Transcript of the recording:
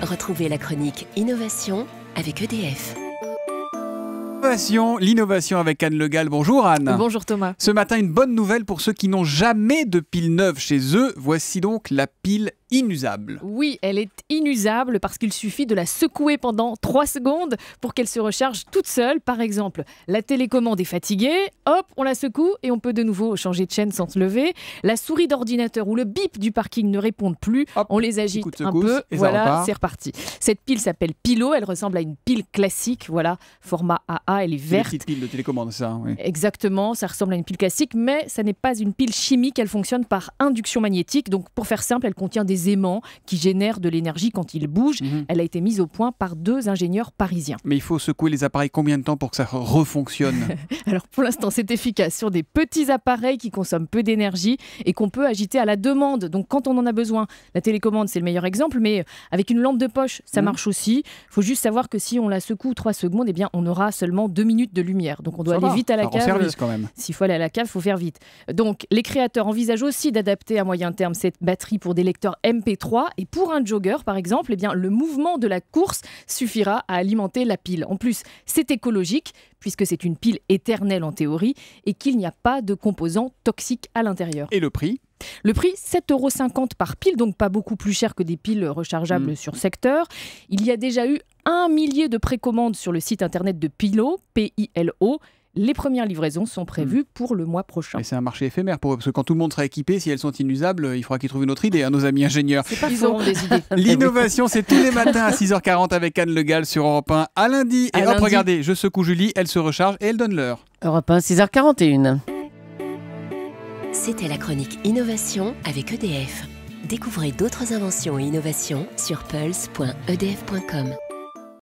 Retrouvez la chronique Innovation avec EDF. L'innovation avec Anne Le Gall. Bonjour Anne. Bonjour Thomas. Ce matin, une bonne nouvelle pour ceux qui n'ont jamais de pile neuve chez eux. Voici donc la pile inusable. Oui, elle est inusable parce qu'il suffit de la secouer pendant 3 secondes pour qu'elle se recharge toute seule. Par exemple, la télécommande est fatiguée, hop, on la secoue et on peut de nouveau changer de chaîne sans se lever. La souris d'ordinateur ou le bip du parking ne répondent plus, Hop, on les agite un peu, et voilà, c'est reparti. Cette pile s'appelle Pilo, elle ressemble à une pile classique, voilà, format AA, elle est C'est des verte. petites piles de télécommande, c'est ça, oui. Exactement, ça ressemble à une pile classique, mais ça n'est pas une pile chimique, elle fonctionne par induction magnétique. Donc pour faire simple, elle contient des aimants qui génèrent de l'énergie quand ils bougent. Elle a été mise au point par 2 ingénieurs parisiens. Mais il faut secouer les appareils combien de temps pour que ça refonctionne? Alors pour l'instant, c'est efficace sur des petits appareils qui consomment peu d'énergie et qu'on peut agiter à la demande. Donc quand on en a besoin, la télécommande c'est le meilleur exemple, mais avec une lampe de poche, ça marche aussi. Il faut juste savoir que si on la secoue 3 secondes, eh bien on aura seulement 2 minutes de lumière. Donc on doit aller vite à la cave. Service quand même. S'il faut aller à la cave, il faut faire vite. Donc les créateurs envisagent aussi d'adapter à moyen terme cette batterie pour des lecteurs MP3 et pour un jogger par exemple, eh bien, le mouvement de la course suffira à alimenter la pile. En plus, c'est écologique puisque c'est une pile éternelle en théorie et qu'il n'y a pas de composants toxiques à l'intérieur. Et le prix? Le prix, 7,50 € par pile, donc pas beaucoup plus cher que des piles rechargeables sur secteur. Il y a déjà eu 1 millier de précommandes sur le site internet de Pilo, P-I-L-O. Les premières livraisons sont prévues pour le mois prochain. Et c'est un marché éphémère pour eux, parce que quand tout le monde sera équipé, si elles sont inusables, il faudra qu'ils trouvent une autre idée, nos amis ingénieurs. Ils auront des idées. L'innovation, c'est tous les matins à 6h40 avec Anne Le Gall sur Europe 1 à lundi. Et hop, regardez, je secoue Julie, elle se recharge et elle donne l'heure. Europe 1, 6h41. C'était la chronique Innovation avec EDF. Découvrez d'autres inventions et innovations sur pulse.edf.com.